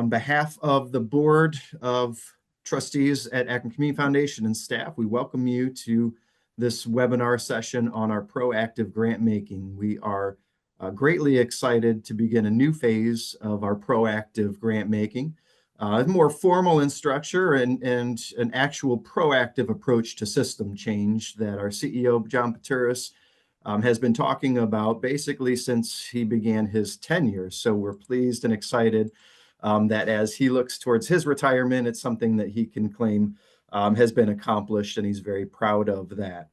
On behalf of the Board of Trustees at Akron Community Foundation and staff, we welcome you to this webinar session on our proactive grant making. We are greatly excited to begin a new phase of our proactive grant making, more formal in structure and an actual proactive approach to system change that our CEO, John Paturis, has been talking about basically since he began his tenure. So we're pleased and excited that as he looks towards his retirement, it's something that he can claim has been accomplished, and he's very proud of that.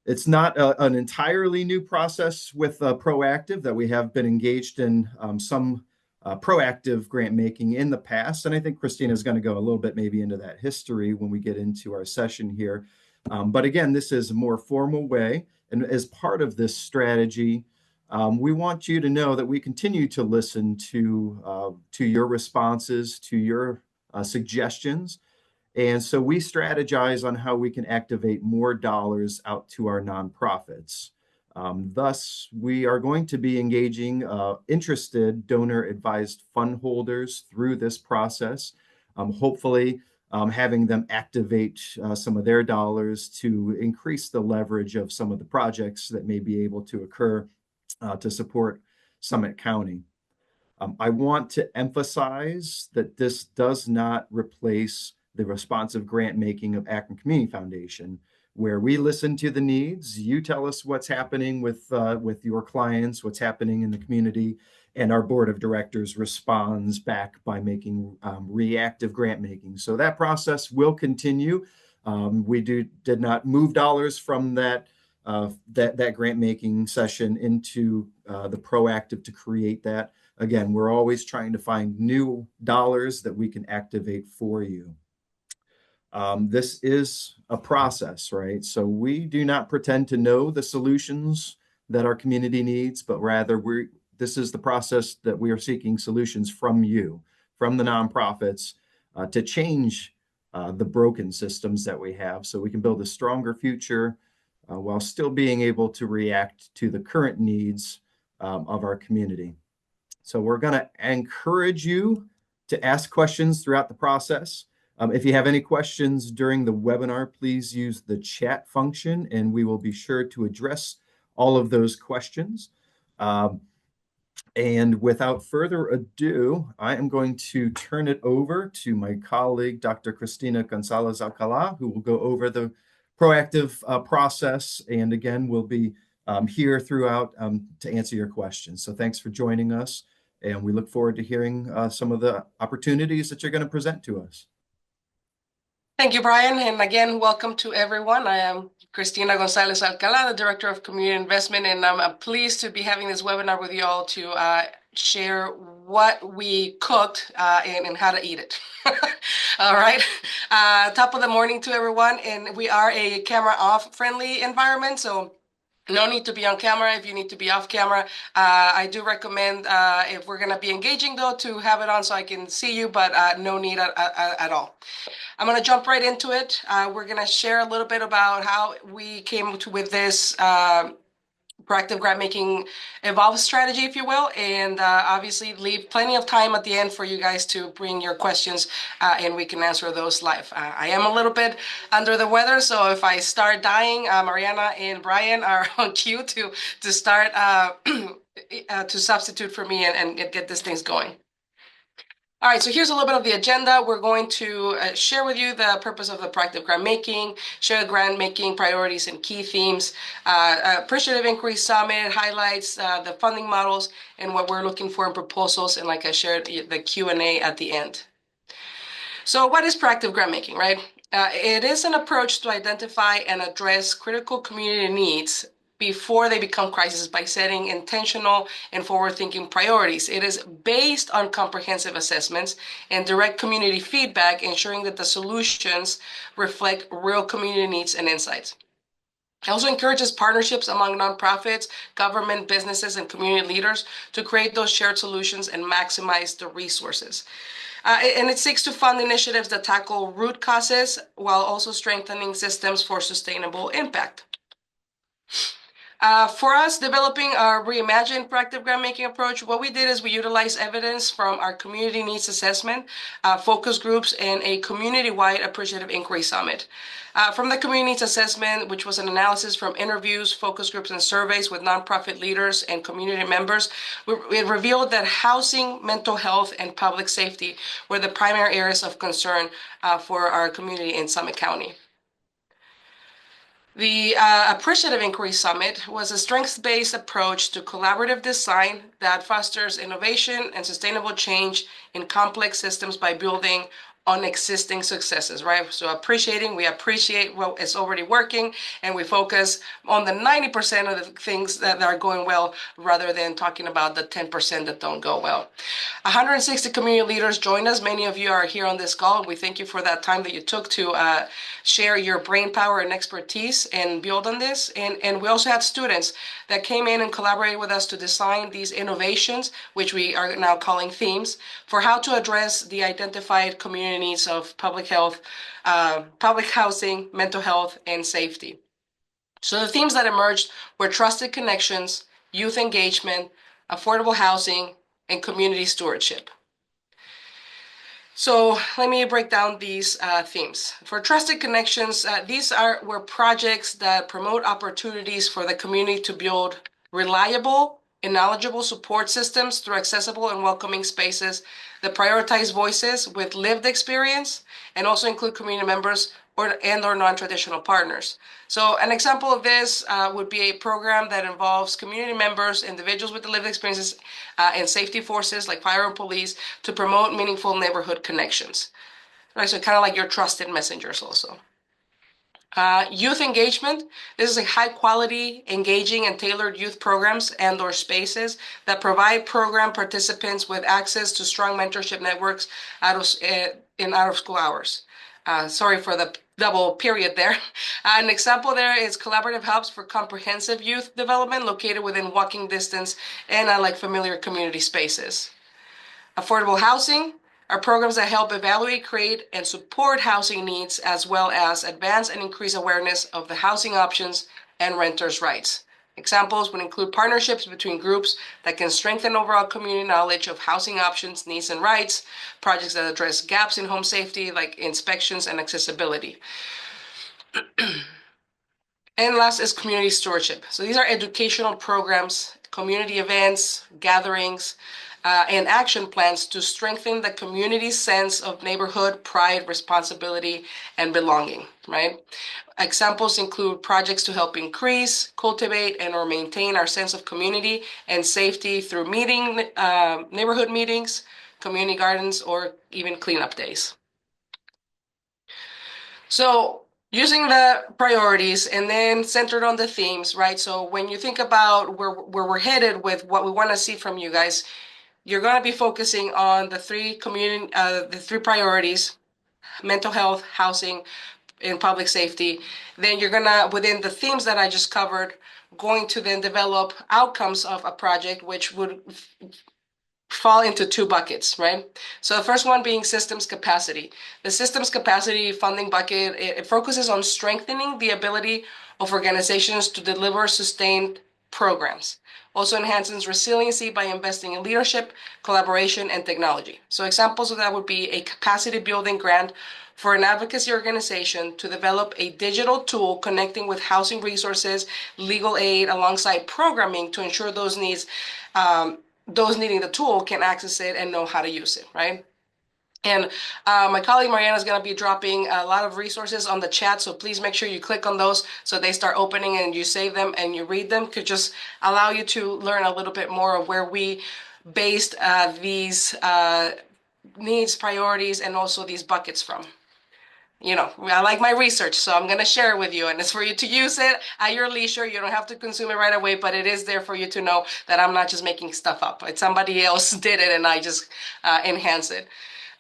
It's not an entirely new process with Proactive, that we have been engaged in some proactive grant making in the past, and I think Christina is going to go a little bit maybe into that history when we get into our session here. But again, this is a more formal way, and as part of this strategy, we want you to know that we continue to listen to your responses, to your suggestions. And so we strategize on how we can activate more dollars out to our nonprofits. Thus, we are going to be engaging interested donor-advised fund holders through this process, hopefully having them activate some of their dollars to increase the leverage of some of the projects that may be able to occur to support Summit County. I want to emphasize that this does not replace the responsive grant making of Akron Community Foundation, where we listen to the needs. You tell us what's happening with your clients, what's happening in the community, and our board of directors responds back by making reactive grant making. So that process will continue. We did not move dollars from that grant making session into the proactive to create that. Again, we're always trying to find new dollars that we can activate for you. This is a process, right? So we do not pretend to know the solutions that our community needs, but rather this is the process that we are seeking solutions from you, from the nonprofits, to change the broken systems that we have so we can build a stronger future while still being able to react to the current needs of our community. So we're going to encourage you to ask questions throughout the process. If you have any questions during the webinar, please use the chat function, and we will be sure to address all of those questions. And without further ado, I am going to turn it over to my colleague, Dr. Cristina Gonzalez Alcala, who will go over the proactive process. And again, we'll be here throughout to answer your questions. So thanks for joining us, and we look forward to hearing some of the opportunities that you're going to present to us. Thank you, Brian. And again, welcome to everyone. I am Cristina Gonzalez Alcala, the Director of Community Investment, and I'm pleased to be having this webinar with you all to share what we cooked and how to eat it. All right. Top of the morning to everyone. And we are a camera off friendly environment, so no need to be on camera if you need to be off camera. I do recommend, if we're going to be engaging, though, to have it on so I can see you, but no need at all. I'm going to jump right into it. We're going to share a little bit about how we came with this proactive grant making evolved strategy, if you will, and obviously leave plenty of time at the end for you guys to bring your questions and we can answer those live. I am a little bit under the weather, so if I start dying, Mariana and Brian are on cue to start to substitute for me and get these things going. All right, so here's a little bit of the agenda. We're going to share with you the purpose of the proactive grant making, share grant making priorities and key themes, appreciative inquiry summit, highlights the funding models and what we're looking for in proposals, and like I shared, the Q&A at the end. So what is proactive grant making, right? It is an approach to identify and address critical community needs before they become crises by setting intentional and forward-thinking priorities. It is based on comprehensive assessments and direct community feedback, ensuring that the solutions reflect real community needs and insights. It also encourages partnerships among nonprofits, government, businesses, and community leaders to create those shared solutions and maximize the resources. And it seeks to fund initiatives that tackle root causes while also strengthening systems for sustainable impact. For us, developing our reimagined proactive grant making approach, what we did is we utilized evidence from our community needs assessment, focus groups, and a community-wide appreciative inquiry summit. From the community needs assessment, which was an analysis from interviews, focus groups, and surveys with nonprofit leaders and community members, it revealed that housing, mental health, and public safety were the primary areas of concern for our community in Summit County. The Appreciative Inquiry Summit was a strengths-based approach to collaborative design that fosters innovation and sustainable change in complex systems by building on existing successes, right? So we appreciate what is already working, and we focus on the 90% of the things that are going well rather than talking about the 10% that don't go well. 160 community leaders joined us. Many of you are here on this call. We thank you for that time that you took to share your brain power and expertise and build on this. And we also had students that came in and collaborated with us to design these innovations, which we are now calling themes, for how to address the identified community needs of public health, public housing, mental health, and safety. So the themes that emerged were trusted connections, youth engagement, affordable housing, and community stewardship. So let me break down these themes. For trusted connections, these were projects that promote opportunities for the community to build reliable and knowledgeable support systems through accessible and welcoming spaces that prioritize voices with lived experience and also include community members or non-traditional partners. So an example of this would be a program that involves community members, individuals with lived experiences, and safety forces like fire and police to promote meaningful neighborhood connections. Right, so kind of like your trusted messengers also. Youth engagement. This is a high quality, engaging, and tailored youth programs and/or spaces that provide program participants with access to strong mentorship networks in out-of-school hours. Sorry for the double period there. An example there is collaborative hubs for comprehensive youth development located within walking distance and like familiar community spaces. Affordable housing are programs that help evaluate, create, and support housing needs, as well as advance and increase awareness of the housing options and renters' rights. Examples would include partnerships between groups that can strengthen overall community knowledge of housing options, needs, and rights, projects that address gaps in home safety, like inspections and accessibility. And last is community stewardship. So these are educational programs, community events, gatherings, and action plans to strengthen the community's sense of neighborhood pride, responsibility, and belonging, right? Examples include projects to help increase, cultivate, and or maintain our sense of community and safety through neighborhood meetings, community gardens, or even cleanup days. So using the priorities and then centered on the themes, right? So when you think about where we're headed with what we want to see from you guys, you're going to be focusing on the three priorities: mental health, housing, and public safety. Then you're going to, within the themes that I just covered, going to then develop outcomes of a project, which would fall into two buckets, right? So the first one being systems capacity. The systems capacity funding bucket, it focuses on strengthening the ability of organizations to deliver sustained programs. Also enhances resiliency by investing in leadership, collaboration, and technology. So examples of that would be a capacity building grant for an advocacy organization to develop a digital tool connecting with housing resources, legal aid, alongside programming to ensure those needing the tool can access it and know how to use it, right? And my colleague Mariana is going to be dropping a lot of resources on the chat, so please make sure you click on those so they start opening and you save them and you read them. Could just allow you to learn a little bit more of where we based these needs, priorities, and also these buckets from. You know, I like my research, so I'm going to share it with you, and it's for you to use it at your leisure. You don't have to consume it right away, but it is there for you to know that I'm not just making stuff up. It's somebody else did it, and I just enhance it.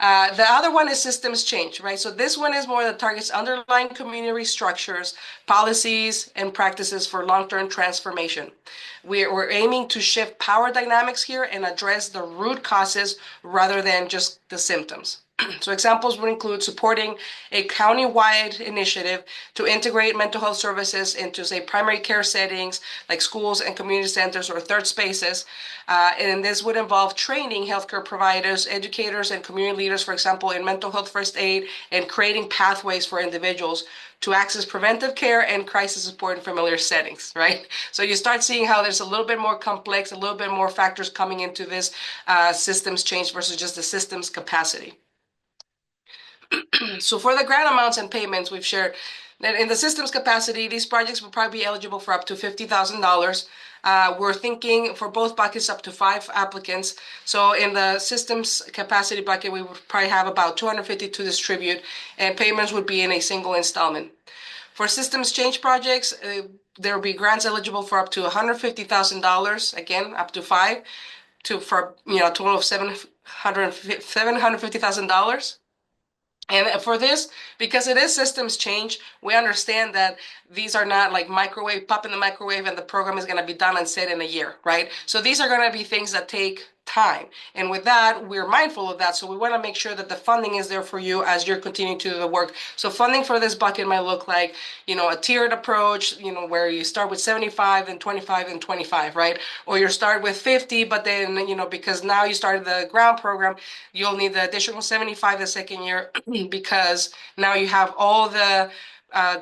The other one is systems change, right? So this one is more that targets underlying community structures, policies, and practices for long-term transformation. We're aiming to shift power dynamics here and address the root causes rather than just the symptoms. So examples would include supporting a county-wide initiative to integrate mental health services into, say, primary care settings like schools and community centers or third spaces. And this would involve training healthcare providers, educators, and community leaders, for example, in mental health first aid, and creating pathways for individuals to access preventive care and crisis support in familiar settings, right? So you start seeing how there's a little bit more complex, a little bit more factors coming into this systems change versus just the system's capacity. So for the grant amounts and payments, we've shared that in the system's capacity, these projects will probably be eligible for up to $50,000. We're thinking for both buckets up to 5 applicants. So in the systems capacity bucket, we would probably have about 250 to distribute, and payments would be in a single installment. For systems change projects, there will be grants eligible for up to $150,000, again, up to 5, for a total of $750,000. And for this, because it is systems change, we understand that these are not like microwave, pop in the microwave, and the program is going to be done and set in a year, right? So these are going to be things that take time. And with that, we're mindful of that. So we want to make sure that the funding is there for you as you're continuing to do the work. So funding for this bucket might look like, a tiered approach, where you start with 75 and 25 and 25, right? Or you start with 50, but then, because now you started the ground program, you'll need the additional 75 the second year because now you have all the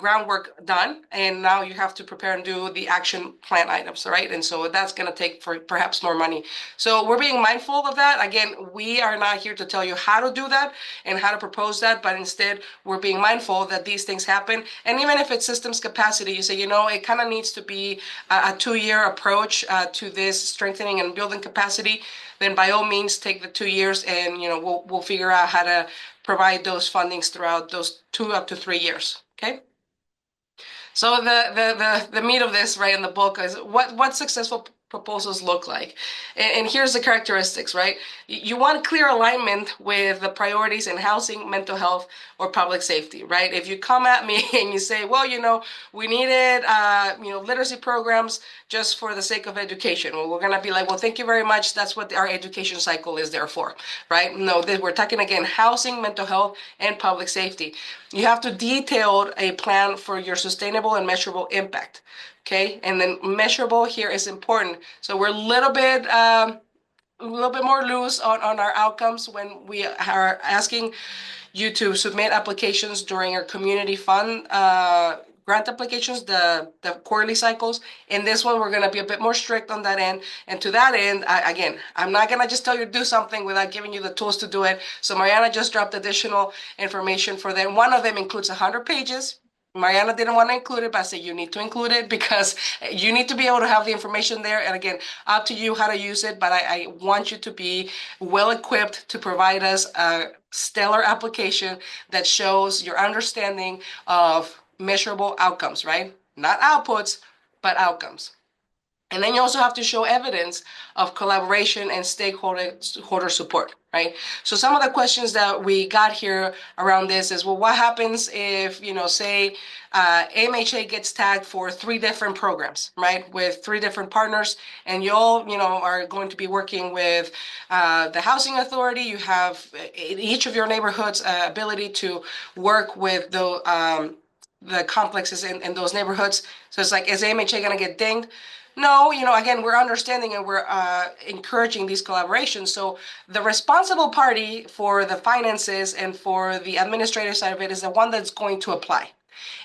groundwork done, and now you have to prepare and do the action plan items, right? And so that's going to take for perhaps more money. So we're being mindful of that. Again, we are not here to tell you how to do that and how to propose that, but instead we're being mindful that these things happen. And even if it's systems capacity, you say, it kind of needs to be a 2-year approach to this strengthening and building capacity, then by all means take the 2 years, and we'll figure out how to provide those fundings throughout those 2 up to 3 years. Okay. So the meat of this, right, in the book is what successful proposals look like. And here's the characteristics, right? You want clear alignment with the priorities in housing, mental health, or public safety, right? If you come at me and you say, well, we needed, literacy programs just for the sake of education. Well, we're going to be like, well, thank you very much. That's what our education cycle is there for, right? No, we're talking again, housing, mental health, and public safety. You have to detail a plan for your sustainable and measurable impact. Okay, and then measurable here is important. So we're a little bit more loose on our outcomes when we are asking you to submit applications during our community fund grant applications, the quarterly cycles. In this one, we're going to be a bit more strict on that end. And to that end, again, I'm not going to just tell you to do something without giving you the tools to do it. So Mariana just dropped additional information for them. One of them includes 100 pages. Mariana didn't want to include it, but I said you need to include it because you need to be able to have the information there. And again, up to you how to use it, but I want you to be well equipped to provide us a stellar application that shows your understanding of measurable outcomes, right? Not outputs, but outcomes. And then you also have to show evidence of collaboration and stakeholder support, right? So some of the questions that we got here around this is, well, what happens if, say, AMHA gets tagged for 3 different programs, right? With 3 different partners, and you all, are going to be working with the housing authority. You have in each of your neighborhoods ability to work with the complexes in those neighborhoods. So it's like, is AMHA going to get dinged? No, again, we're understanding and we're encouraging these collaborations. So the responsible party for the finances and for the administrative side of it is the one that's going to apply.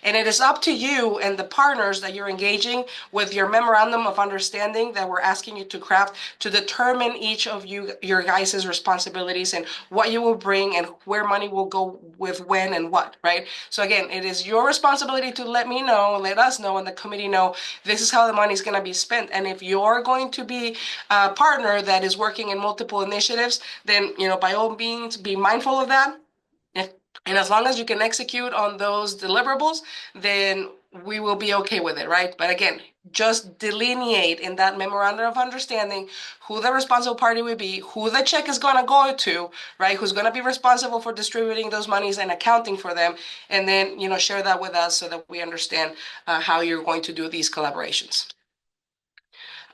And it is up to you and the partners that you're engaging with your memorandum of understanding that we're asking you to craft to determine each of your guys' responsibilities and what you will bring and where money will go with when and what, right? So again, it is your responsibility to let me know, let us know, and the committee know this is how the money is going to be spent. And if you're going to be a partner that is working in multiple initiatives, then, by all means, be mindful of that. And as long as you can execute on those deliverables, then we will be okay with it, right? But again, just delineate in that memorandum of understanding who the responsible party will be, who the check is going to go to, right? Who's going to be responsible for distributing those monies and accounting for them. And then, share that with us so that we understand how you're going to do these collaborations.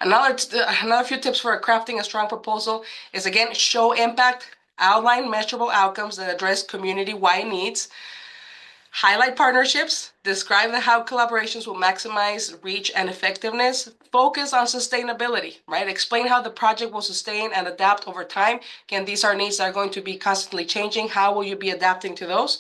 Another few tips for crafting a strong proposal is, again, show impact. outline measurable outcomes that address community-wide needs, highlight partnerships, describe how collaborations will maximize reach and effectiveness, focus on sustainability, right? Explain how the project will sustain and adapt over time. Again, these are needs that are going to be constantly changing. How will you be adapting to those?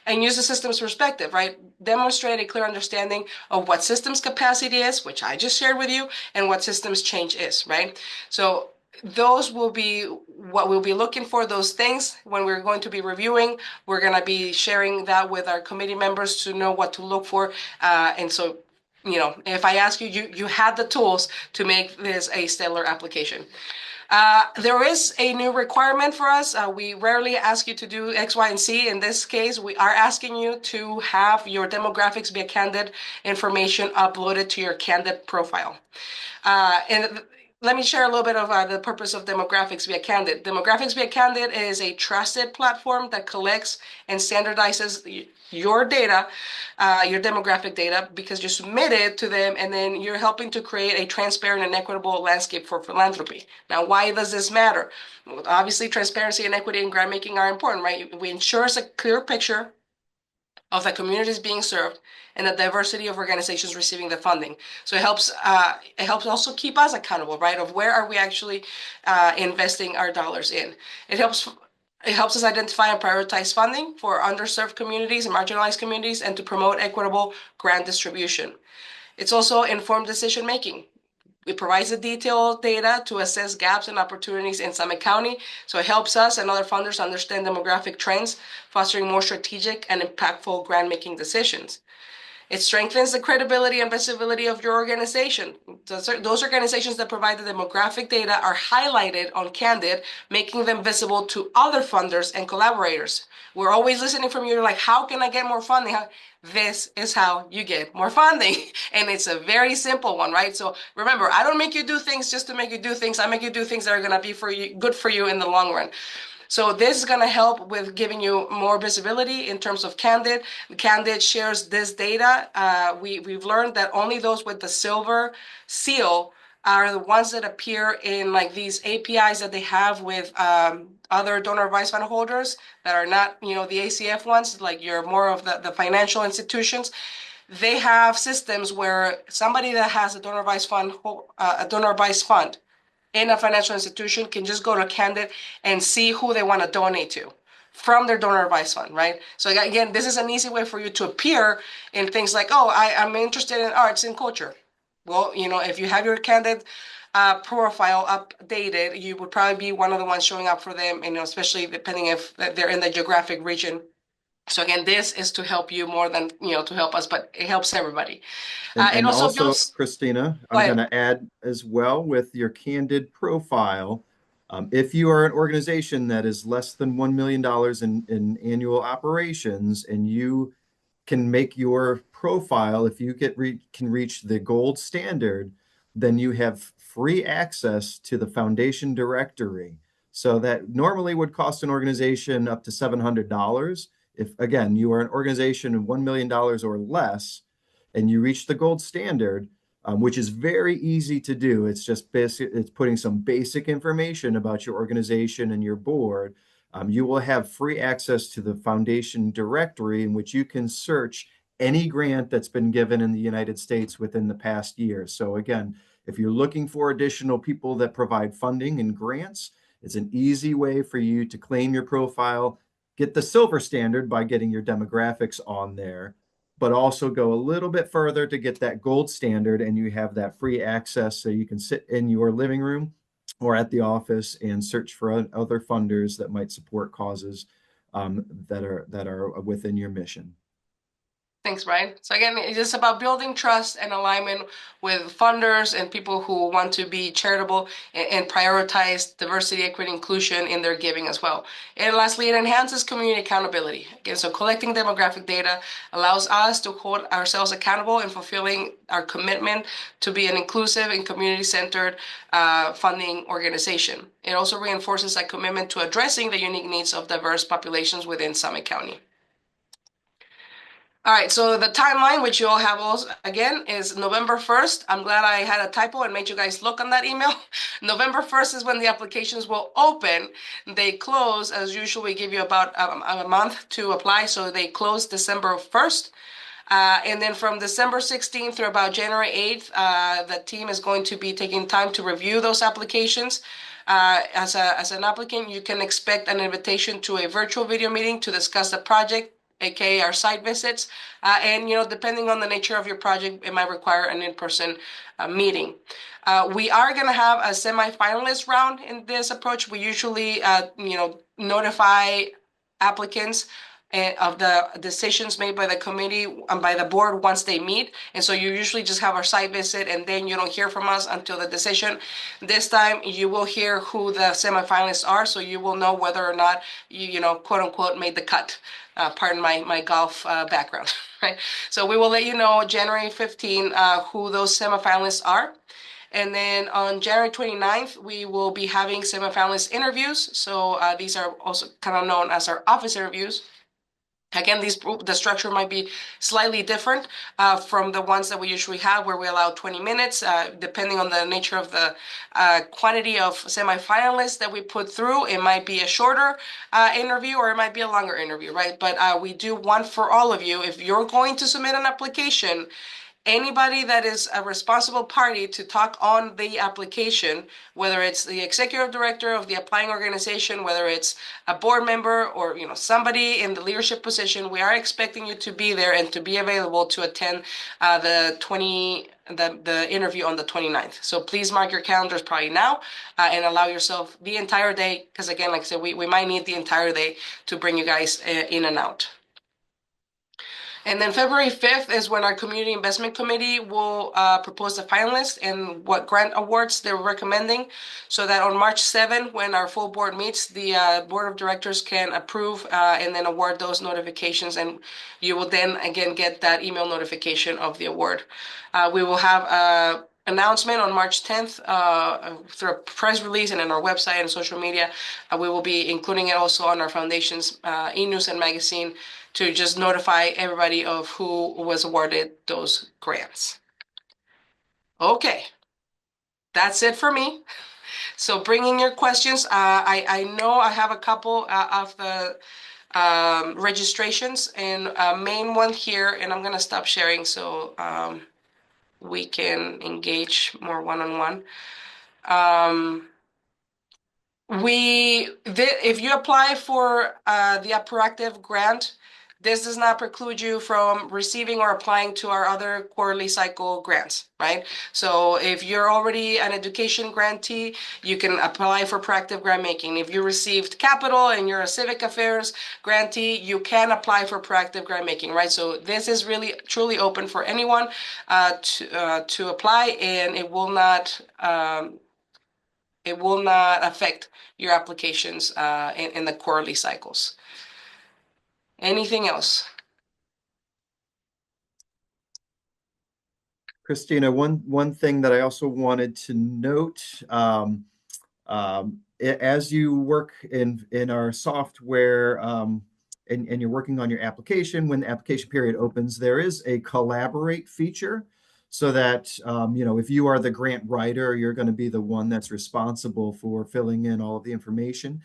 And use the systems perspective, right? Demonstrate a clear understanding of what systems capacity is, which I just shared with you, and what systems change is, right? So those will be what we'll be looking for, those things when we're going to be reviewing. We're going to be sharing that with our committee members to know what to look for. And so, if I ask you, you have the tools to make this a stellar application. There is a new requirement for us. We rarely ask you to do X, Y, and Z. In this case, we are asking you to have your demographics via candidate information uploaded to your candidate profile. And let me share a little bit of the purpose of Demographics via Candid. Demographics via Candid is a trusted platform that collects and standardizes your data, your demographic data, because you submit it to them, and then you're helping to create a transparent and equitable landscape for philanthropy. Now, why does this matter? Well, obviously, transparency and equity in grant making are important, right? We ensure a clear picture of the communities being served and the diversity of organizations receiving the funding. So it helps also keep us accountable, right? Of where are we actually investing our dollars in. It helps us identify and prioritize funding for underserved communities and marginalized communities, and to promote equitable grant distribution. It's also informed decision making. It provides the detailed data to assess gaps and opportunities in Summit County. So it helps us and other funders understand demographic trends, fostering more strategic and impactful grant making decisions. It strengthens the credibility and visibility of your organization. Those organizations that provide the demographic data are highlighted on Candid, making them visible to other funders and collaborators. We're always listening from you. You're like, how can I get more funding? This is how you get more funding. And it's a very simple one, right? So remember, I don't make you do things just to make you do things. I make you do things that are going to be good for you in the long run. So this is going to help with giving you more visibility in terms of Candid. Candid shares this data. We've learned that only those with the silver seal are the ones that appear in like these APIs that they have with other donor advised fund holders that are not, the ACF ones, like you're more of the financial institutions. They have systems where somebody that has a donor advised fund in a financial institution can just go to Candid and see who they want to donate to from their donor advised fund, right? So again, this is an easy way for you to appear in things like, oh, I'm interested in arts and culture. Well, if you have your Candid profile updated, you would probably be one of the ones showing up for them, especially depending if they're in the geographic region. So again, this is to help you more than, to help us, but it helps everybody. It And also also, builds, Christina, go I'm going ahead. to add as well with your candid profile. If you are an organization that is less than $1 million in annual operations, and you can make your profile, if you can reach the gold standard, then you have free access to the foundation directory. So that normally would cost an organization up to $700. If again, you are an organization of $1 million or less, and you reach the gold standard, which is very easy to do. It's just basic, it's putting some basic information about your organization and your board. You will have free access to the foundation directory, in which you can search any grant that's been given in the United States within the past year. So again, if you're looking for additional people that provide funding and grants, it's an easy way for you to claim your profile, get the silver standard by getting your demographics on there, but also go a little bit further to get that gold standard, and you have that free access so you can sit in your living room or at the office and search for other funders that might support causes that are within your mission. Thanks, Brian. So again, it's just about building trust and alignment with funders and people who want to be charitable and prioritize diversity, equity, inclusion in their giving as well. And lastly, it enhances community accountability. Again, so collecting demographic data allows us to hold ourselves accountable in fulfilling our commitment to be an inclusive and community-centered funding organization. It also reinforces our commitment to addressing the unique needs of diverse populations within Summit County. All right, so the timeline, which you all have also, again, is November 1st. I'm glad I had a typo and made you guys look on that email. November 1st is when the applications will open. They close, as usual, we give you about a month to apply, so they close December 1st. And then from December 16th through about January 8th, the team is going to be taking time to review those applications. As an applicant, you can expect an invitation to a virtual video meeting to discuss the project, aka our site visits. And depending on the nature of your project, it might require an in-person meeting. We are going to have a semi-finalist round in this approach. We usually, notify applicants of the decisions made by the committee and by the board once they meet. And so you usually just have our site visit and then you don't hear from us until the decision. This time you will hear who the semifinalists are, so you will know whether or not you quote unquote made the cut. Pardon my golf background, right? So we will let you know January 15 who those semifinalists are. And then on January 29th, we will be having semifinalist interviews. So these are also kind of known as our office interviews. Again, the structure might be slightly different from the ones that we usually have, where we allow 20 minutes, depending on the nature of the quantity of semifinalists that we put through. It might be a shorter interview or it might be a longer interview, right? But we do one for all of you. If you're going to submit an application, anybody that is a responsible party to talk on the application, whether it's the executive director of the applying organization, whether it's a board member or somebody in the leadership position, we are expecting you to be there and to be available to attend the interview on the 29th. So please mark your calendars probably now and allow yourself the entire day, because again, like I said, we might need the entire day to bring you guys in and out. And then February 5th is when our Community Investment Committee will propose the finalists and what grant awards they're recommending, so that on March 7th, when our full board meets, the board of directors can approve and then award those notifications. And you will then again get that email notification of the award. We will have a announcement on March 10th through a press release and in our website and social media. We will be including it also on our foundation's e-news and magazine to just notify everybody of who was awarded those grants. Okay, that's it for me. So bringing your questions. I know I have a couple of the registrations, and main one here, and I'm gonna stop sharing so we can engage more one-on-one. If you apply for the Proactive grant, this does not preclude you from receiving or applying to our other quarterly cycle grants, right? So if you're already an education grantee, you can apply for Proactive grant making. If you received capital and you're a civic affairs grantee, you can apply for Proactive grant making, right? So this is really truly open for anyone to apply, and it will not affect your applications in the quarterly cycles. Anything else? Christina, one thing that I also wanted to note, as you work in our software, and you're working on your application, when the application period opens, there is a collaborate feature, so that if you are the grant writer, you're going to be the one that's responsible for filling in all of the information.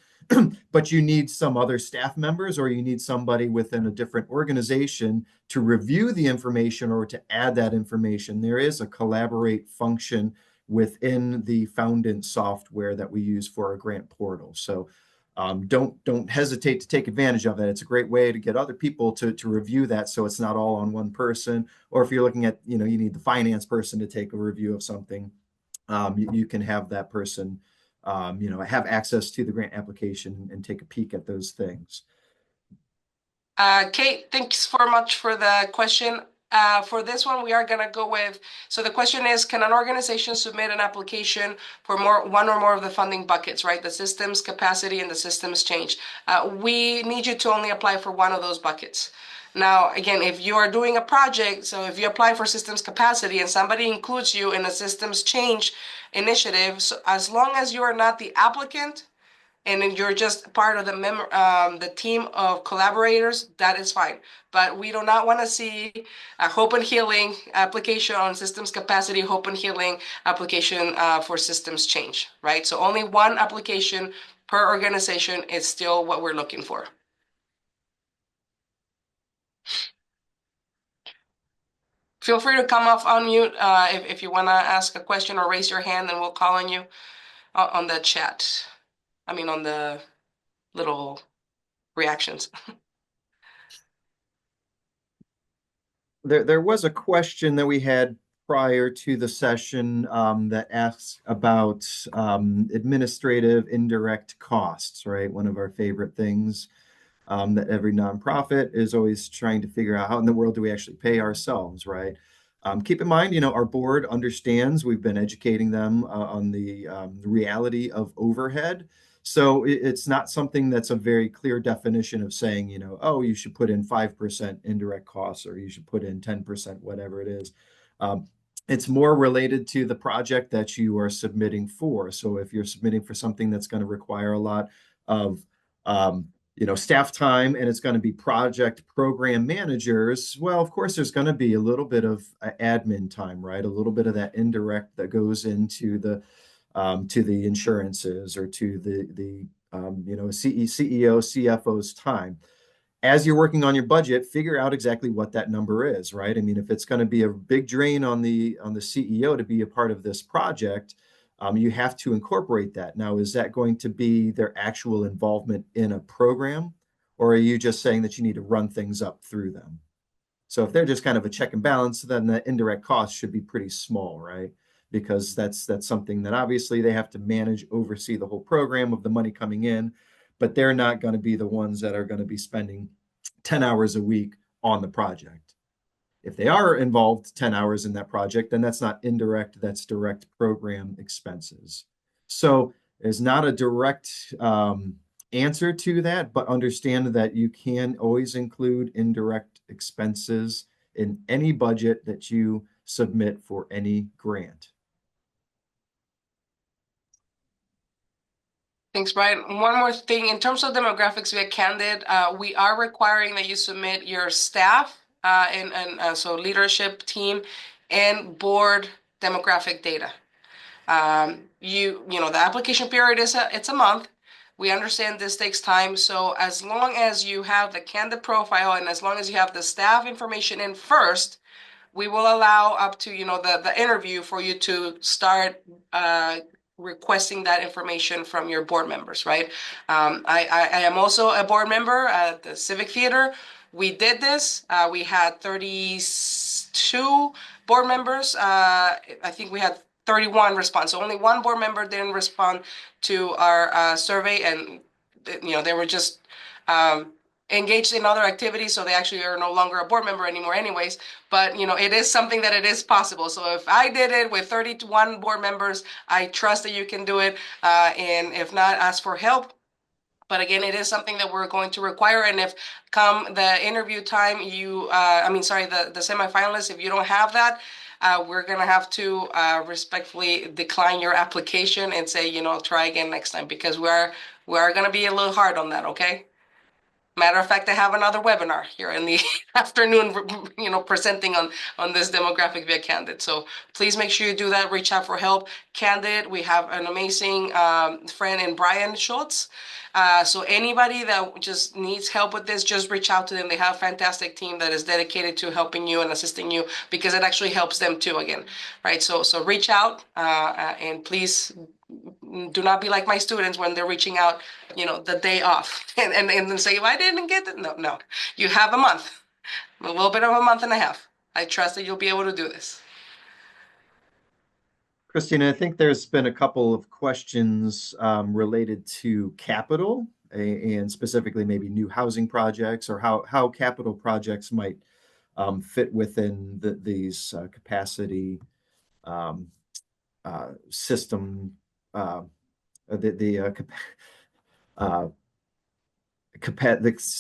But you need some other staff members, or you need somebody within a different organization to review the information or to add that information. There is a collaborate function within the Foundant software that we use for our grant portal. So don't hesitate to take advantage of that. It's a great way to get other people to review that, so it's not all on one person. Or if you're looking at, you need the finance person to take a review of something, you can have that person have access to the grant application and take a peek at those things. Kate, thanks very much for the question. For this one, we are going to go with, so the question is, can an organization submit an application for one or more of the funding buckets, right? The systems capacity and the systems change. We need you to only apply for one of those buckets. Now, again, if you are doing a project, so if you apply for systems capacity and somebody includes you in a systems change initiative, so as long as you are not the applicant, and then you're just part of the team of collaborators, that is fine. But we do not want to see a hope and healing application on systems capacity, hope and healing application for systems change, right? So only one application per organization is still what we're looking for. Feel free to come off on mute if you want to ask a question or raise your hand, and we'll call on you on the chat. I mean, on the little reactions. There was a question that we had prior to the session that asks about administrative indirect costs, right? One of our favorite things that every nonprofit is always trying to figure out, how in the world do we actually pay ourselves, right? Keep in mind, our board understands, we've been educating them on the reality of overhead. So it's not something that's a very clear definition of saying, oh, you should put in 5% indirect costs, or you should put in 10%, whatever it is. It's more related to the project that you are submitting for. So if you're submitting for something that's going to require a lot of staff time, and it's going to be project program managers, well, of course, there's going to be a little bit of admin time, right? A little bit of that indirect that goes into the to the insurances, or to the CEO, CFO's time. As you're working on your budget, figure out exactly what that number is, right? I mean, if it's going to be a big drain on the CEO to be a part of this project, you have to incorporate that. Now, is that going to be their actual involvement in a program, or are you just saying that you need to run things up through them? So if they're just kind of a check and balance, then the indirect cost should be pretty small, right? Because that's something that obviously they have to manage, oversee the whole program of the money coming in, but they're not going to be the ones that are going to be spending 10 hours a week on the project. If they are involved 10 hours in that project, then that's not indirect, that's direct program expenses. So there's not a direct answer to that, but understand that you can always include indirect expenses in any budget that you submit for any grant. Thanks, Brian. One more thing, in terms of demographics via Candid, we are requiring that you submit your staff and so leadership team and board demographic data. The application period it's a month. We understand this takes time. So as long as you have the Candid profile, and as long as you have the staff information in first, we will allow up to, the interview for you to start requesting that information from your board members, right? I am also a board member at the Civic Theater. We did this. We had 32 board members. I think we had 31 respond. So only one board member didn't respond to our survey, and they were just engaged in other activities, so they actually are no longer a board member anymore anyways. But it is something that it is possible. So if I did it with 31 board members, I trust that you can do it, and if not, ask for help. But again, it is something that we're going to require. And if come the interview time, the semifinalists, if you don't have that, we're going to have to respectfully decline your application and say, try again next time, because we are going to be a little hard on that, okay? Matter of fact, I have another webinar here in the afternoon, presenting on this demographic via Candid. So please make sure you do that. Reach out for help. Candid, we have an amazing friend in Brian Schultz. So anybody that just needs help with this, just reach out to them. They have a fantastic team that is dedicated to helping you and assisting you, because it actually helps them too, again, right? So reach out, and please do not be like my students when they're reaching out, the day off and then say, if I didn't get it, no, you have a month, a little bit of a month and a half. I trust that you'll be able to do this. Christina, I think there's been a couple of questions related to capital, and specifically maybe new housing projects, or how capital projects might fit within these capacity system,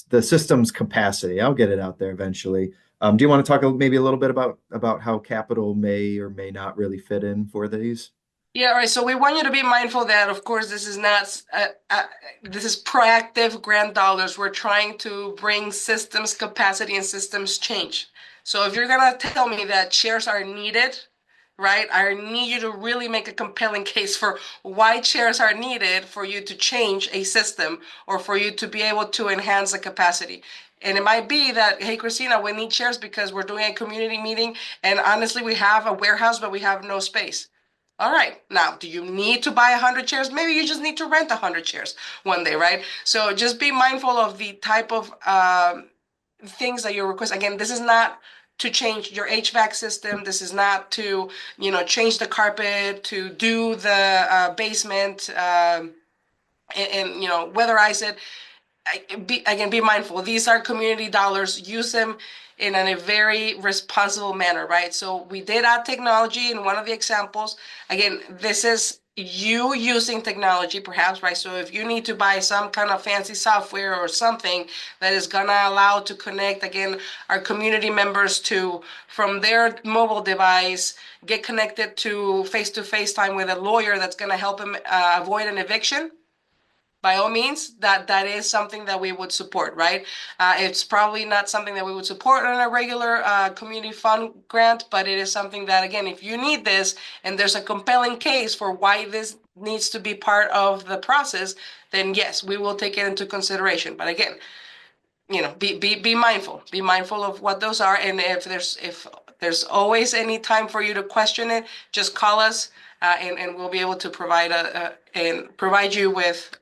the system's capacity. I'll get it out there eventually. Do you want to talk maybe a little bit about how capital may or may not really fit in for these? Yeah, all right. So we want you to be mindful that, of course, this is not this is proactive grant dollars. We're trying to bring systems capacity and systems change. So if you're gonna tell me that chairs are needed, right? I need you to really make a compelling case for why chairs are needed for you to change a system or for you to be able to enhance the capacity. And it might be that, hey, Christina, we need chairs because we're doing a community meeting, and honestly, we have a warehouse, but we have no space. All right. Now, do you need to buy 100 chairs? Maybe you just need to rent 100 chairs one day, right? So just be mindful of the type of things that you request. Again, this is not to change your HVAC system. This is not to, change the carpet, to do the basement, weatherize it. Be mindful. These are community dollars. Use them in a very responsible manner, right? So we did add technology in one of the examples. Again, this is you using technology, perhaps, right? So if you need to buy some kind of fancy software or something that is gonna allow to connect again our community members to from their mobile device, get connected to face-to-face time with a lawyer that's gonna help them avoid an eviction, by all means, that is something that we would support, right? It's probably not something that we would support on a regular community fund grant, but it is something that, again, if you need this and there's a compelling case for why this needs to be part of the process, then yes, we will take it into consideration. But again, be mindful. Be mindful of what those are, and if there's always any time for you to question it, just call us, and we'll be able to provide you with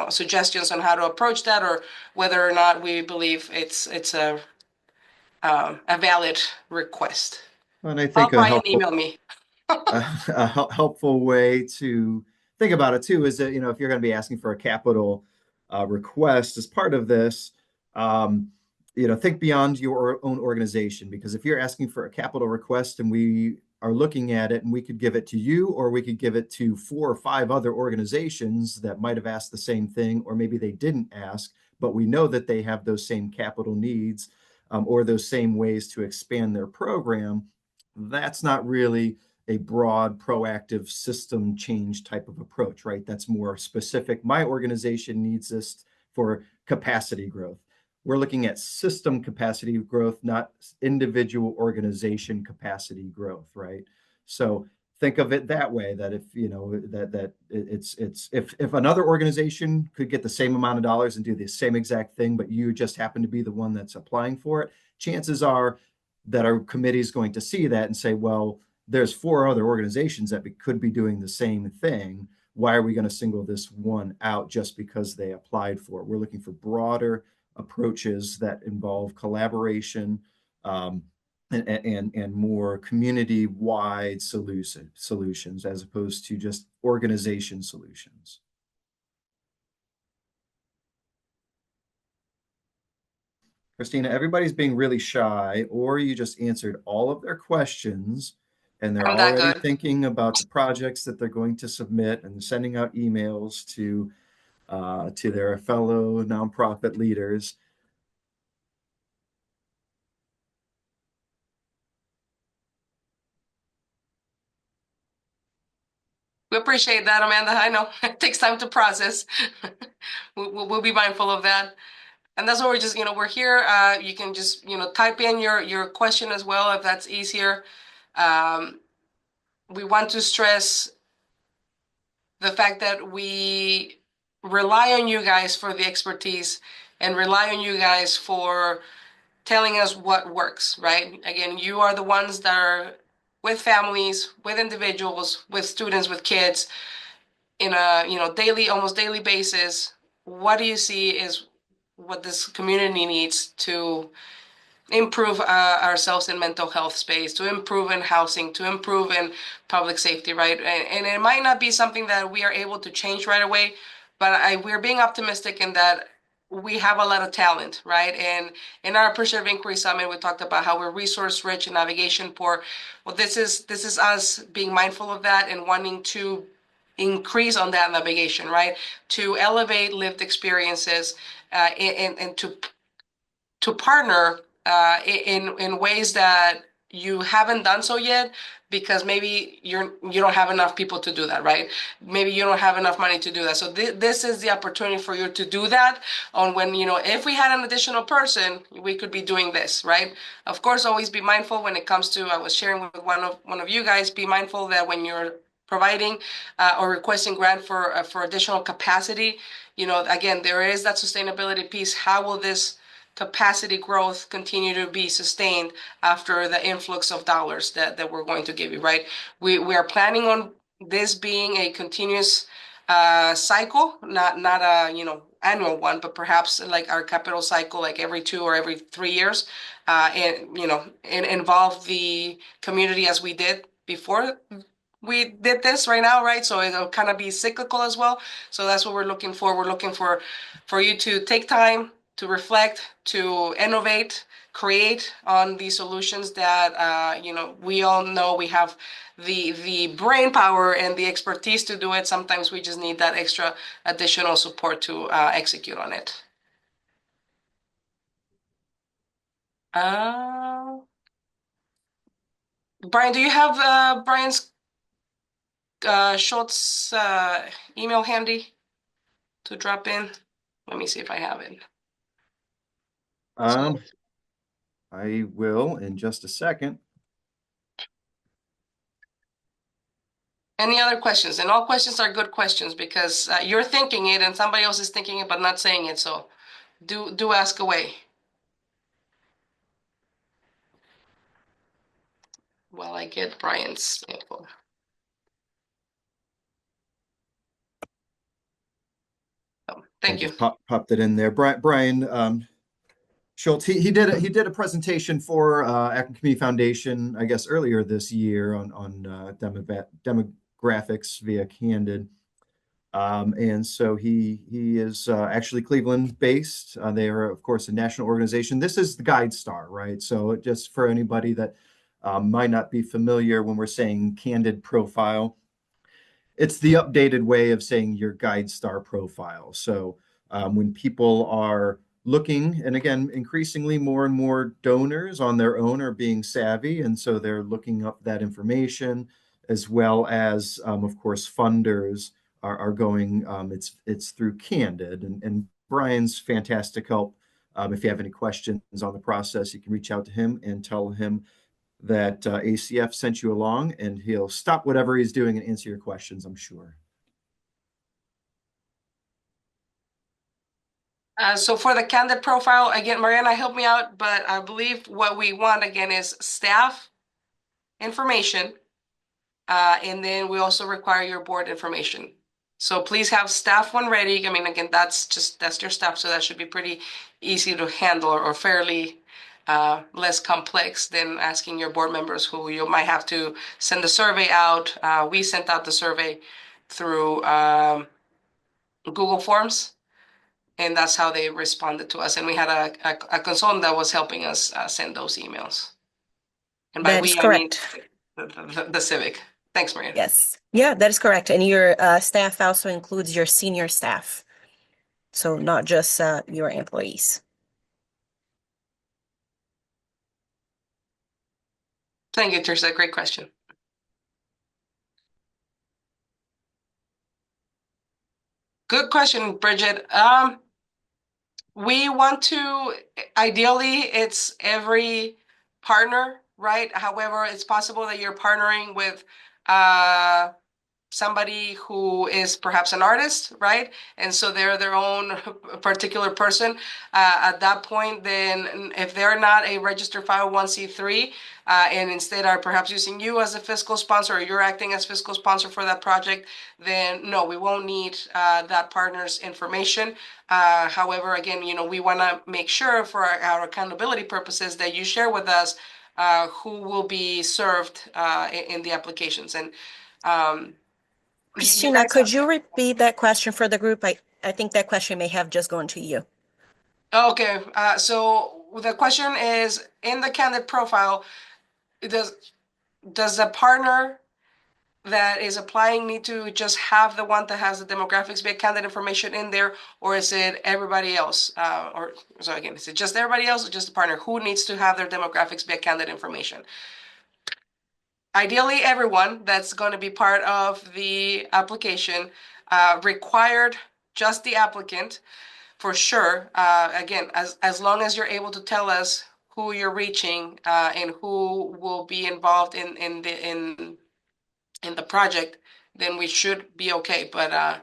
suggestions on how to approach that or whether or not we believe it's a valid request. And I I'll think a Brian helpful email me. helpful way to think about it too is that if you're going to be asking for a capital request as part of this, um, think beyond your own organization, because if you're asking for a capital request and we are looking at it and we could give it to you or we could give it to 4 or 5 other organizations that might have asked the same thing, or maybe they didn't ask, but we know that they have those same capital needs, or those same ways to expand their program. That's not really a broad, proactive system change type of approach, right? That's more specific. My organization needs this for capacity growth. We're looking at system capacity growth, not individual organization capacity growth, right? So think of it that way, that if it's if another organization could get the same amount of dollars and do the same exact thing, but you just happen to be the one that's applying for it, chances are that our committee is going to see that and say, well, there's 4 other organizations that could be doing the same thing. Why are we going to single this one out just because they applied for it? We're looking for broader approaches that involve collaboration, and more community-wide solutions as opposed to just organization solutions. Christina, everybody's being really shy, or you just answered all of their questions and they're I'm that already good. thinking about the projects that they're going to submit and sending out emails to their fellow nonprofit leaders. We appreciate that, Amanda. I know it takes time to process. We'll be mindful of that. And that's what we're here. You can just, type in your question as well if that's easier. Um, we want to stress the fact that we rely on you guys for the expertise and rely on you guys for telling us what works, right? Again, you are the ones that are with families, with individuals, with students, with kids in a, daily, almost daily basis. What do you see is what this community needs to improve ourselves in mental health space, to improve in housing, to improve in public safety, right? And it might not be something that we are able to change right away, but we're being optimistic in that we have a lot of talent, right? And in our Appreciative Inquiry Summit, we talked about how we're resource rich and navigation poor. Well, this is us being mindful of that and wanting to increase on that navigation, right? To elevate lived experiences, and to partner in ways that you haven't done so yet because maybe you don't have enough people to do that, right? Maybe you don't have enough money to do that. So this is the opportunity for you to do that on when, if we had an additional person, we could be doing this, right? Of course, always be mindful when it comes to, I was sharing with one of you guys, be mindful that when you're providing or requesting grant for additional capacity, again, there is that sustainability piece. How will this capacity growth continue to be sustained after the influx of dollars that we're going to give you, right? We are planning on this being a continuous cycle, not a annual one, but perhaps like our capital cycle, like every 2 or every 3 years, and involve the community as we did before we did this right now, right? So it'll kind of be cyclical as well. So that's what we're looking for. We're looking for you to take time to reflect, to innovate, create on these solutions that we all know we have the brain power and the expertise to do it. Sometimes we just need that extra additional support to execute on it. Uh, Brian, do you have Brian's Schultz email handy to drop in? Let me see if I have it. So, I will in just a second. any other questions? And all questions are good questions because you're thinking it and somebody else is thinking it but not saying it. So do ask away while I get Brian's info. Oh, I thank you. just popped it in there. Brian Schultz, he did a presentation for Akron Community Foundation, I guess earlier this year on demographics via Candid. And so he is actually Cleveland based. They are, of course, a national organization. This is the GuideStar, right? So just for anybody that might not be familiar when we're saying Candid profile, it's the updated way of saying your GuideStar profile. So when people are looking, and again, increasingly more and more donors on their own are being savvy, and so they're looking up that information, as well as, of course, funders are going. It's through Candid, and Brian's fantastic help. If you have any questions on the process, you can reach out to him and tell him that ACF sent you along, and he'll stop whatever he's doing and answer your questions, I'm sure. So for the candidate profile, again, Mariana, help me out, but I believe what we want again is staff information, and then we also require your board information. So please have staff one ready. I mean, again, that's your staff, so that should be pretty easy to handle or fairly less complex than asking your board members who you might have to send the survey out. We sent out the survey through Google Forms, and that's how they responded to us. And we had a consultant that was helping us send those emails. And by That is we, I mean correct. the Civic. Thanks, Maria. Yes. Yeah, that is correct. And your staff also includes your senior staff. So not just your employees. Thank you, Teresa. Great question. Good question, Bridget. We want to, ideally, it's every partner, right? However, it's possible that you're partnering with somebody who is perhaps an artist, right? And so they're their own particular person. At that point, then if they're not a registered 501c3 and instead are perhaps using you as a fiscal sponsor or you're acting as fiscal sponsor for that project, then no, we won't need that partner's information. However, again, we want to make sure for our accountability purposes that you share with us who will be served in the applications. And Christina, could you repeat that question for the group? I think that question may have just gone to you. Okay, so the question is, in the candidate profile, does the partner that is applying need to just have the one that has the demographics via candidate information in there, or is it everybody else? So again, is it just everybody else or just the partner? Who needs to have their demographics via candidate information? ideally everyone that's going to be part of the application, required just the applicant for sure. Again, as long as you're able to tell us who you're reaching, and who will be involved in the project, then we should be okay. But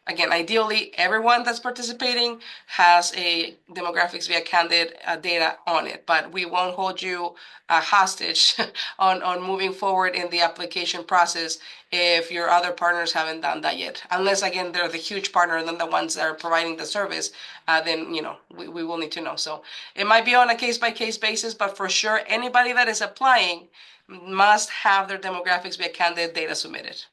again, ideally, everyone that's participating has a demographics via candid data on it. But we won't hold you hostage on moving forward in the application process if your other partners haven't done that yet. Unless, again, they're the huge partner and then the ones that are providing the service, then, we will need to know. So it might be on a case-by-case basis, but for sure, anybody that is applying must have their demographics via candidate data submitted.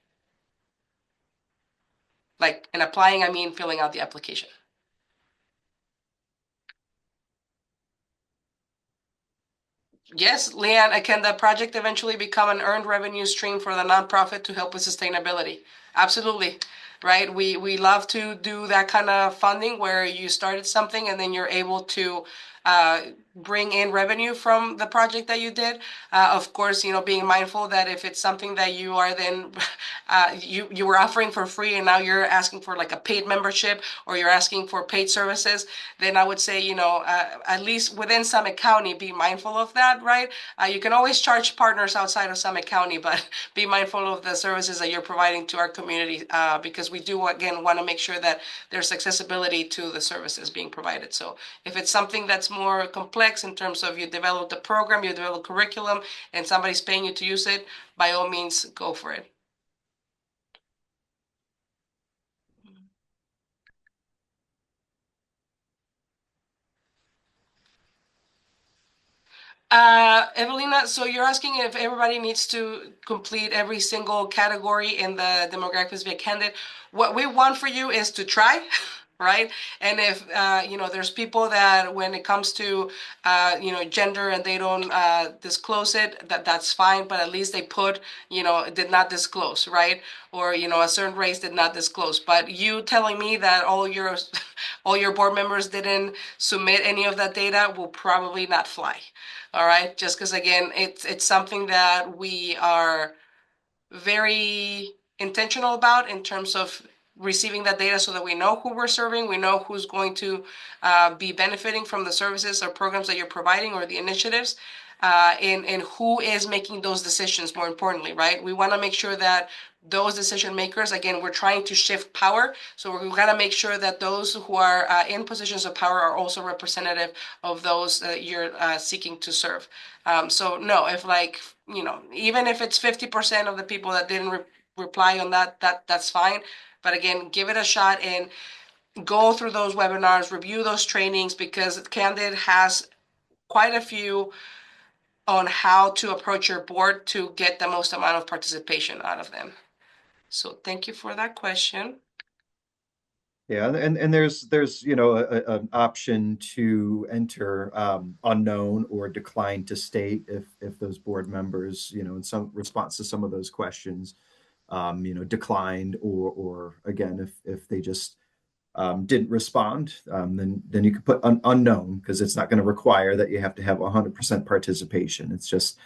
Like in applying, I mean filling out the application. Yes, Leanne, can the project eventually become an earned revenue stream for the nonprofit to help with sustainability? Absolutely, right? We love to do that kind of funding where you started something and then you're able to bring in revenue from the project that you did. Of course, being mindful that if it's something that you are then you were offering for free and now you're asking for like a paid membership or you're asking for paid services, then I would say, at least within Summit County, be mindful of that, right? You can always charge partners outside of Summit County, but be mindful of the services that you're providing to our community, because we do, again, want to make sure that there's accessibility to the services being provided. So if it's something that's more complex in terms of you developed a program, you developed curriculum, and somebody's paying you to use it, by all means, go for it. Evelina, so you're asking if everybody needs to complete every single category in the demographics via candidate. What we want for you is to try, right? And if there's people that when it comes to gender and they don't disclose it, that's fine, but at least they put did not disclose, right? Or a certain race did not disclose. But you telling me that all your board members didn't submit any of that data will probably not fly. All right, just because again, it's something that we are very intentional about in terms of receiving that data so that we know who we're serving, we know who's going to be benefiting from the services or programs that you're providing or the initiatives, and who is making those decisions, more importantly, right? We want to make sure that those decision makers, again, we're trying to shift power. So we've got to make sure that those who are in positions of power are also representative of those that you're seeking to serve. So no, if even if it's 50% of the people that didn't reply on that's fine. But again, give it a shot and go through those webinars, review those trainings, because Candid has quite a few on how to approach your board to get the most amount of participation out of them. So thank you for that question. Yeah, and there's an option to enter unknown or decline to state if those board members, in some response to some of those questions, declined or again if they just didn't respond, then you could put unknown, because it's not going to require that you have to have 100% participation. It's just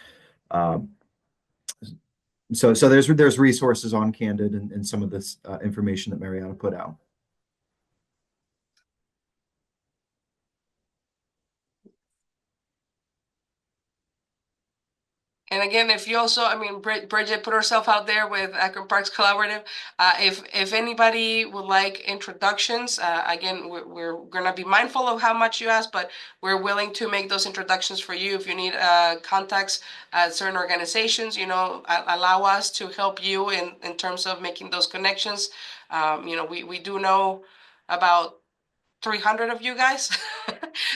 so there's resources on Candid and some of this information that Mariana put out. And again, if you also, Bridget put herself out there with Akron Parks Collaborative. If anybody would like introductions, again, we're going to be mindful of how much you ask, but we're willing to make those introductions for you. If you need contacts at certain organizations, allow us to help you in terms of making those connections. We do know about 300 of you guys.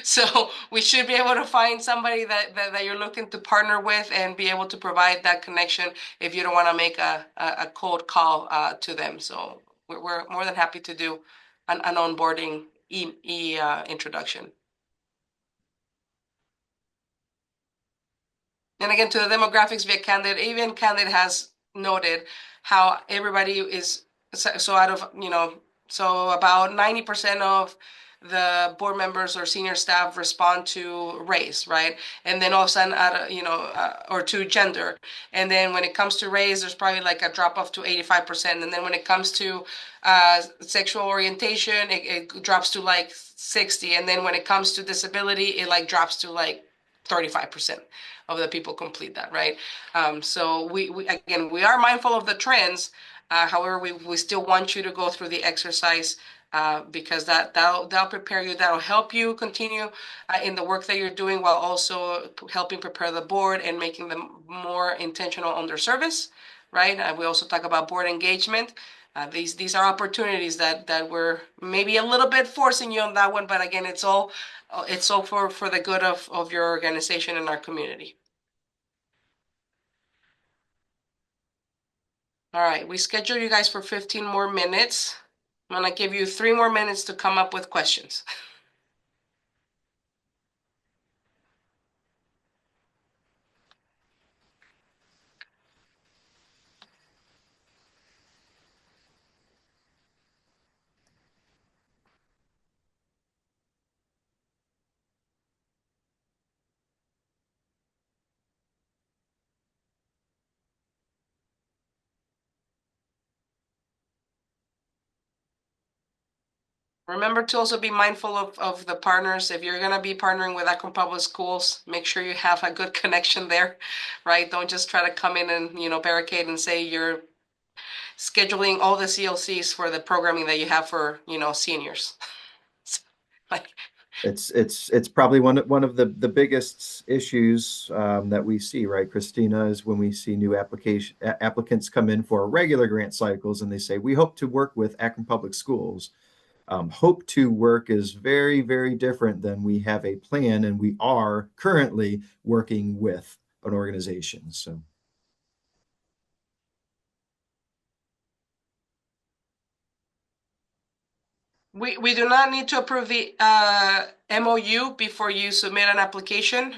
So we should be able to find somebody that you're looking to partner with and be able to provide that connection if you don't want to make a cold call to them. So we're more than happy to do an onboarding introduction. And again, to the demographics via Candid, even Candid has noted how everybody is so out of, so about 90% of the board members or senior staff respond to race, right? And then all of a sudden, or to gender. And then when it comes to race, there's probably like a drop off to 85%. And then when it comes to sexual orientation, it drops to like 60. And then when it comes to disability, it like drops to like 35% of the people complete that, right? So we again, we are mindful of the trends. However, we still want you to go through the exercise because that'll prepare you. That'll help you continue in the work that you're doing while also helping prepare the board and making them more intentional on their service, right? We also talk about board engagement. These are opportunities that we're maybe a little bit forcing you on that one, but again, it's all for the good of your organization and our community. All right, we schedule you guys for 15 more minutes. I'm gonna give you 3 more minutes to come up with questions. Remember to also be mindful of the partners. If you're gonna be partnering with Akron Public Schools, make sure you have a good connection there, right? Don't just try to come in and, barricade and say you're scheduling all the CLCs for the programming that you have for, seniors. Like, It's probably one of the biggest issues that we see, right, Christina, is when we see new applicants come in for regular grant cycles and they say, we hope to work with Akron Public Schools. Hope to work is very, very different than we have a plan, and we are currently working with an organization. So we do not need to approve the MOU before you submit an application.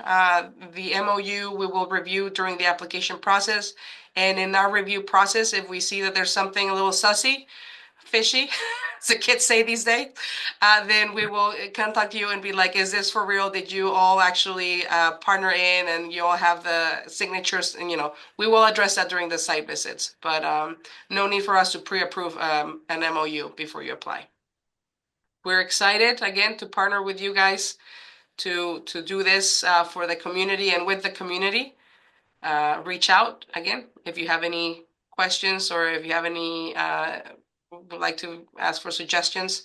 The MOU we will review during the application process. And in our review process, if we see that there's something a little sussy, fishy, as the kids say these days, then we will contact you and be like, is this for real? Did you all actually partner in and you all have the signatures? And, we will address that during the site visits. But no need for us to pre-approve an MOU before you apply. We're excited again to partner with you guys to do this for the community and with the community. Reach out again if you have any questions or if you have any would like to ask for suggestions.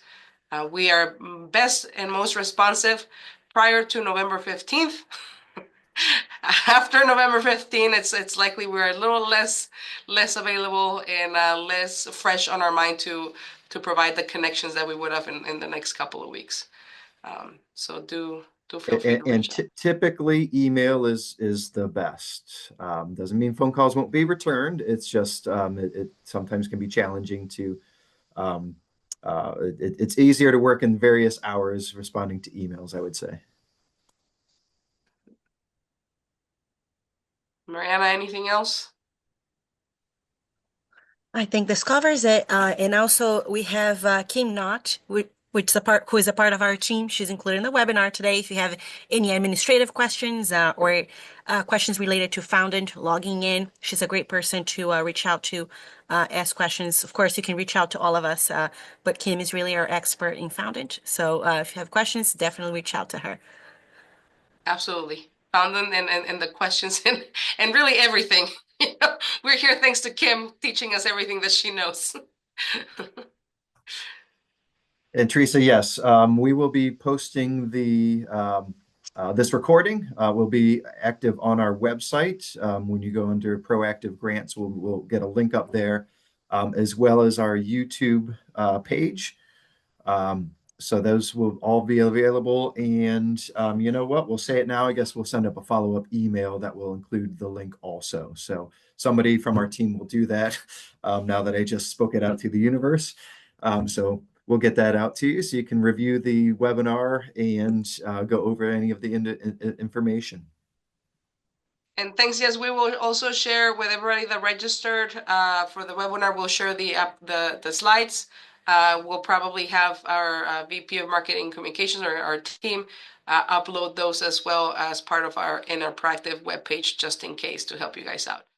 We are best and most responsive prior to November 15th. After November 15th, it's likely we're a little less available and less fresh on our mind to provide the connections that we would have in the next couple of weeks. So do feel free to reach out. typically email is the best. Doesn't mean phone calls won't be returned. It's just it sometimes can be challenging to it's easier to work in various hours responding to emails, I would say. Mariana, anything else? I think this covers it. And also we have Kim Knott, who is a part of our team. She's included in the webinar today. If you have any administrative questions or questions related to Foundant logging in, she's a great person to reach out to, ask questions. Of course, you can reach out to all of us, but Kim is really our expert in Foundant. So if you have questions, definitely reach out to her. Absolutely. Found them and the questions and really everything. We're here thanks to Kim teaching us everything that she knows. And Teresa, yes, we will be posting this recording will be active on our website. When you go under Proactive Grants, we'll get a link up there, as well as our YouTube page. So those will all be available. And you know what? We'll say it now. I guess we'll send up a follow-up email that will include the link also. So somebody from our team will do that now that I just spoke it out to the universe. So we'll get that out to you so you can review the webinar and go over any of the information. And thanks, yes, we will also share with everybody that registered for the webinar. We'll share the slides We'll probably have our VP of Marketing Communications or our team upload those as well as part of our Proactive webpage, just in case, to help you guys out.